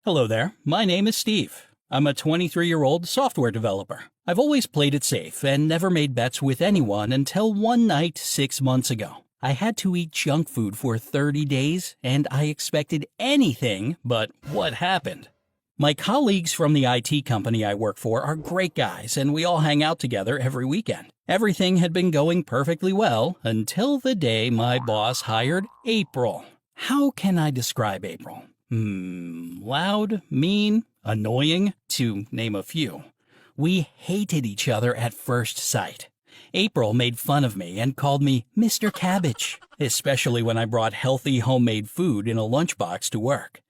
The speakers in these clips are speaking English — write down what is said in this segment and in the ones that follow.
Hello there, my name is Steve. I'm a 23-year-old software developer. I've always played it safe and never made bets with anyone until one night 6 months ago. I had to eat junk food for 30 days and I expected anything but what happened. My colleagues from the IT company I work for are great guys and we all hang out together every weekend. Everything had been going perfectly well until the day my boss hired April. How can I describe April? Loud, mean, annoying, to name a few. We hated each other at first sight. April made fun of me and called me Mr. Cabbage, especially when I brought healthy homemade food in a lunchbox to work.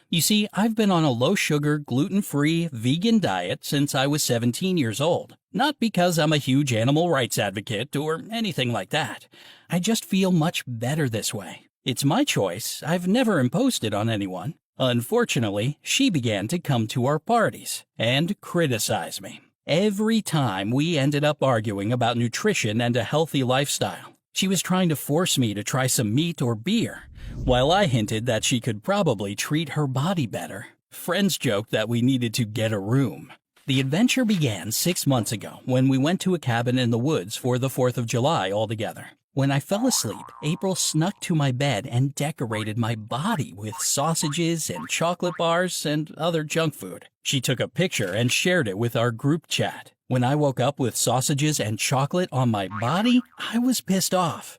You see, I've been on a low-sugar, gluten-free, vegan diet since I was 17 years old. Not because I'm a huge animal rights advocate or anything like that. I just feel much better this way. It's my choice. I've never imposed it on anyone. Unfortunately, she began to come to our parties and criticize me. Every time we ended up arguing about nutrition and a healthy lifestyle. She was trying to force me to try some meat or beer, while I hinted that she could probably treat her body better. Friends joked that we needed to get a room. The adventure began 6 months ago when we went to a cabin in the woods for the 4th of July all together. When I fell asleep, April snuck to my bed and decorated my body with sausages and chocolate bars and other junk food. She took a picture and shared it with our group chat. When I woke up with sausages and chocolate on my body, I was pissed off.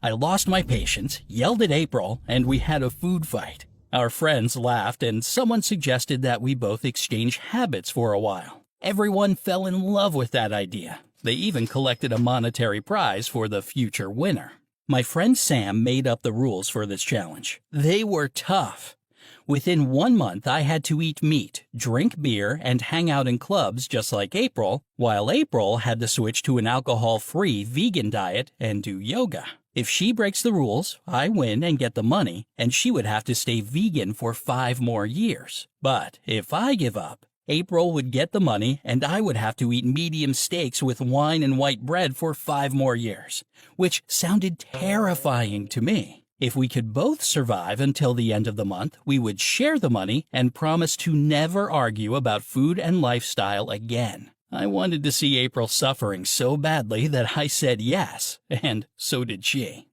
I lost my patience, yelled at April, and we had a food fight. Our friends laughed and someone suggested that we both exchange habits for a while. Everyone fell in love with that idea. They even collected a monetary prize for the future winner. My friend Sam made up the rules for this challenge. They were tough. Within 1 month, I had to eat meat, drink beer, and hang out in clubs just like April, while April had to switch to an alcohol-free vegan diet and do yoga. If she breaks the rules, I win and get the money, and she would have to stay vegan for 5 more years. But if I give up, April would get the money and I would have to eat medium steaks with wine and white bread for 5 more years, which sounded terrifying to me. If we could both survive until the end of the month, we would share the money and promise to never argue about food and lifestyle again. I wanted to see April suffering so badly that I said yes, and so did she.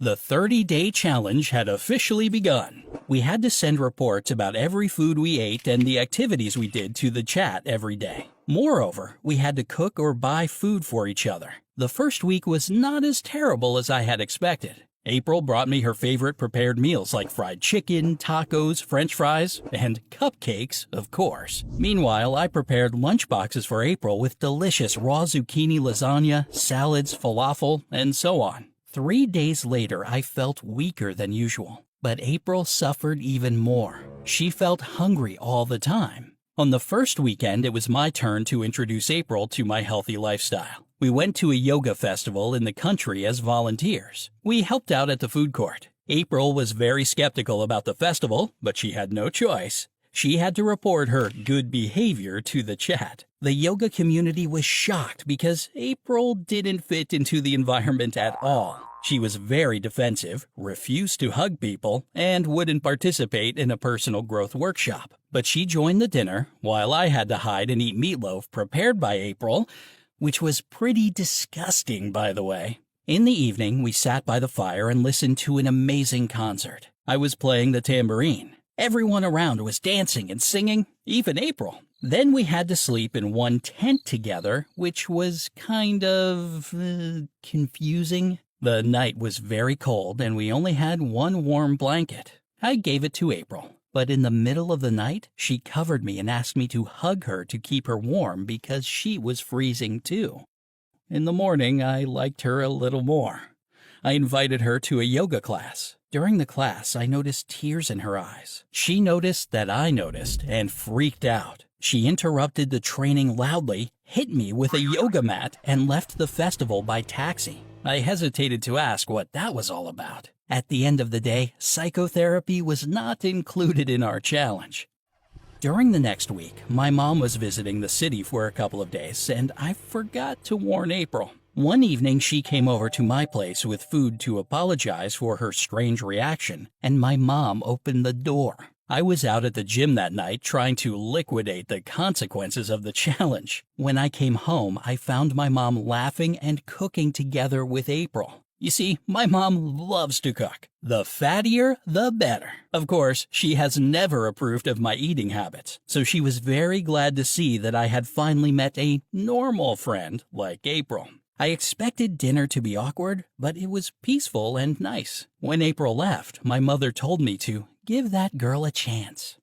The 30-day challenge had officially begun. We had to send reports about every food we ate and the activities we did to the chat every day. Moreover, we had to cook or buy food for each other. The first week was not as terrible as I had expected. April brought me her favorite prepared meals like fried chicken, tacos, french fries, and cupcakes, of course. Meanwhile, I prepared lunch boxes for April with delicious raw zucchini lasagna, salads, falafel, and so on. 3 days later, I felt weaker than usual, but April suffered even more. She felt hungry all the time. On the first weekend, it was my turn to introduce April to my healthy lifestyle. We went to a yoga festival in the country as volunteers. We helped out at the food court. April was very skeptical about the festival, but she had no choice. She had to report her good behavior to the chat. The yoga community was shocked because April didn't fit into the environment at all. She was very defensive, refused to hug people, and wouldn't participate in a personal growth workshop. But she joined the dinner, while I had to hide and eat meatloaf prepared by April, which was pretty disgusting, by the way. In the evening, we sat by the fire and listened to an amazing concert. I was playing the tambourine. Everyone around was dancing and singing, even April. Then we had to sleep in one tent together, which was kind of confusing. The night was very cold and we only had one warm blanket. I gave it to April, but in the middle of the night, she covered me and asked me to hug her to keep her warm because she was freezing too. In the morning, I liked her a little more. I invited her to a yoga class. During the class, I noticed tears in her eyes. She noticed that I noticed and freaked out. She interrupted the training loudly, hit me with a yoga mat, and left the festival by taxi. I hesitated to ask what that was all about. At the end of the day, psychotherapy was not included in our challenge. During the next week, my mom was visiting the city for a couple of days, and I forgot to warn April. One evening, she came over to my place with food to apologize for her strange reaction, and my mom opened the door. I was out at the gym that night trying to liquidate the consequences of the challenge. When I came home, I found my mom laughing and cooking together with April. You see, my mom loves to cook. The fattier, the better. Of course, she has never approved of my eating habits, so she was very glad to see that I had finally met a normal friend like April. I expected dinner to be awkward, but it was peaceful and nice. When April left, my mother told me to give that girl a chance.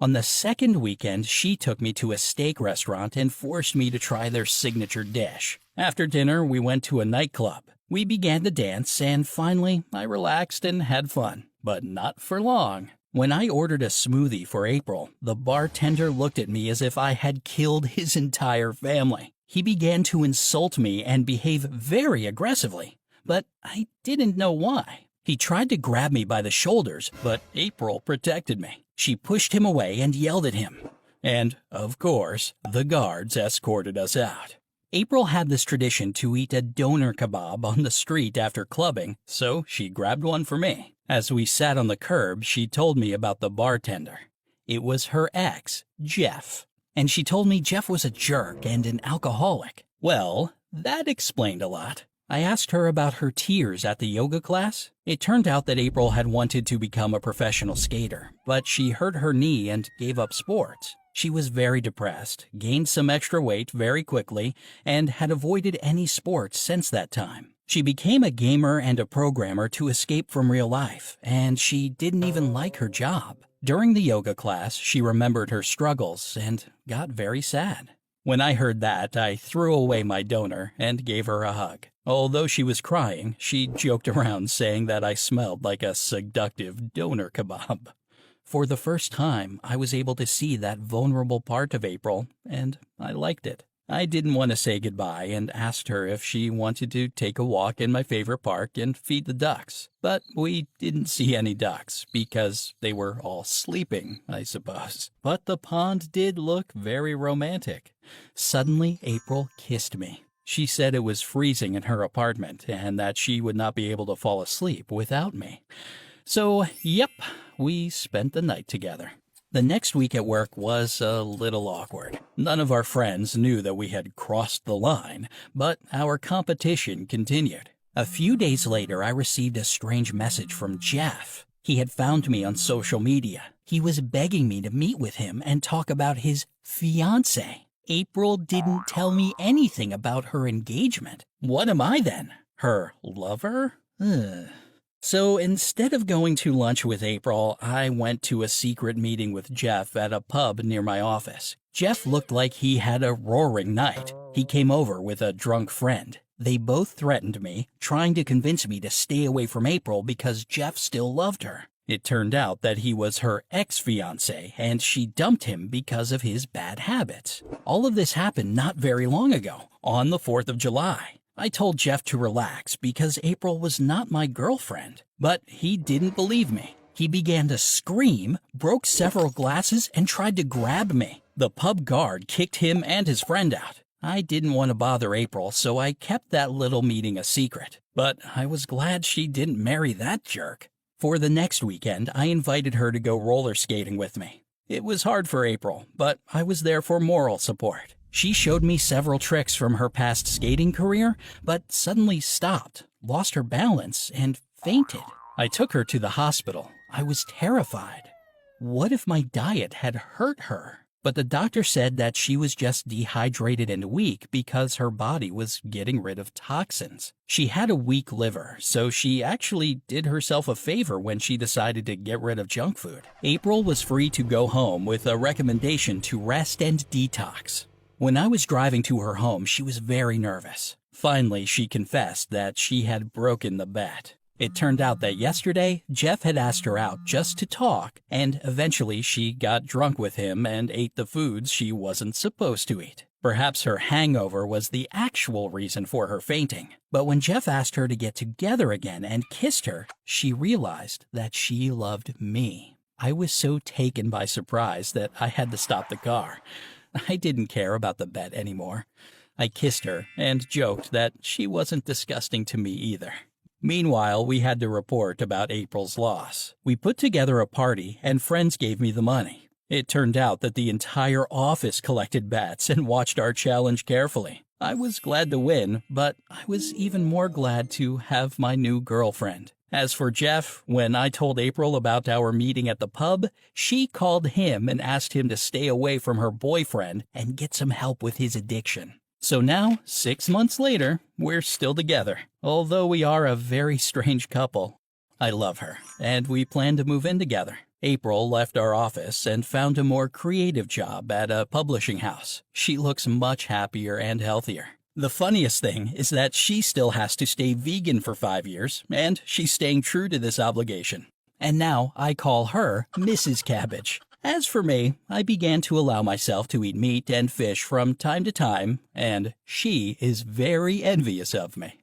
On the second weekend, she took me to a steak restaurant and forced me to try their signature dish. After dinner, we went to a nightclub. We began to dance, and finally, I relaxed and had fun, but not for long. When I ordered a smoothie for April, the bartender looked at me as if I had killed his entire family. He began to insult me and behave very aggressively, but I didn't know why. He tried to grab me by the shoulders, but April protected me. She pushed him away and yelled at him. And, of course, the guards escorted us out. April had this tradition to eat a doner kebab on the street after clubbing, so she grabbed one for me. As we sat on the curb, she told me about the bartender. It was her ex, Jeff. And she told me Jeff was a jerk and an alcoholic. Well, that explained a lot. I asked her about her tears at the yoga class. It turned out that April had wanted to become a professional skater, but she hurt her knee and gave up sports. She was very depressed, gained some extra weight very quickly, and had avoided any sports since that time. She became a gamer and a programmer to escape from real life, and she didn't even like her job. During the yoga class, she remembered her struggles and got very sad. When I heard that, I threw away my donor and gave her a hug. Although she was crying, she joked around saying that I smelled like a seductive doner kebab. For the first time, I was able to see that vulnerable part of April, and I liked it. I didn't want to say goodbye and asked her if she wanted to take a walk in my favorite park and feed the ducks. But we didn't see any ducks because they were all sleeping, I suppose. But the pond did look very romantic. Suddenly, April kissed me. She said it was freezing in her apartment and that she would not be able to fall asleep without me. So, yep, we spent the night together. The next week at work was a little awkward. None of our friends knew that we had crossed the line, but our competition continued. A few days later, I received a strange message from Jeff. He had found me on social media. He was begging me to meet with him and talk about his fiancée. April didn't tell me anything about her engagement. What am I then? Her lover? So instead of going to lunch with April, I went to a secret meeting with Jeff at a pub near my office. Jeff looked like he had a roaring night. He came over with a drunk friend. They both threatened me, trying to convince me to stay away from April because Jeff still loved her. It turned out that he was her ex-fiancé, and she dumped him because of his bad habits. All of this happened not very long ago, on the 4th of July. I told Jeff to relax because April was not my girlfriend, but he didn't believe me. He began to scream, broke several glasses, and tried to grab me. The pub guard kicked him and his friend out. I didn't want to bother April, so I kept that little meeting a secret. But I was glad she didn't marry that jerk. For the next weekend, I invited her to go roller skating with me. It was hard for April, but I was there for moral support. She showed me several tricks from her past skating career, but suddenly stopped, lost her balance, and fainted. I took her to the hospital. I was terrified. What if my diet had hurt her? But the doctor said that she was just dehydrated and weak because her body was getting rid of toxins. She had a weak liver, so she actually did herself a favor when she decided to get rid of junk food. April was free to go home with a recommendation to rest and detox. When I was driving to her home, she was very nervous. Finally, she confessed that she had broken the bet. It turned out that yesterday, Jeff had asked her out just to talk, and eventually she got drunk with him and ate the foods she wasn't supposed to eat. Perhaps her hangover was the actual reason for her fainting. But when Jeff asked her to get together again and kissed her, she realized that she loved me. I was so taken by surprise that I had to stop the car. I didn't care about the bet anymore. I kissed her and joked that she wasn't disgusting to me either. Meanwhile, we had to report about April's loss. We put together a party, and friends gave me the money. It turned out that the entire office collected bets and watched our challenge carefully. I was glad to win, but I was even more glad to have my new girlfriend. As for Jeff, when I told April about our meeting at the pub, she called him and asked him to stay away from her boyfriend and get some help with his addiction. So now, 6 months later, we're still together, although we are a very strange couple. I love her, and we plan to move in together. April left our office and found a more creative job at a publishing house. She looks much happier and healthier. The funniest thing is that she still has to stay vegan for 5 years, and she's staying true to this obligation. And now I call her Mrs. Cabbage. As for me, I began to allow myself to eat meat and fish from time to time, and she is very envious of me.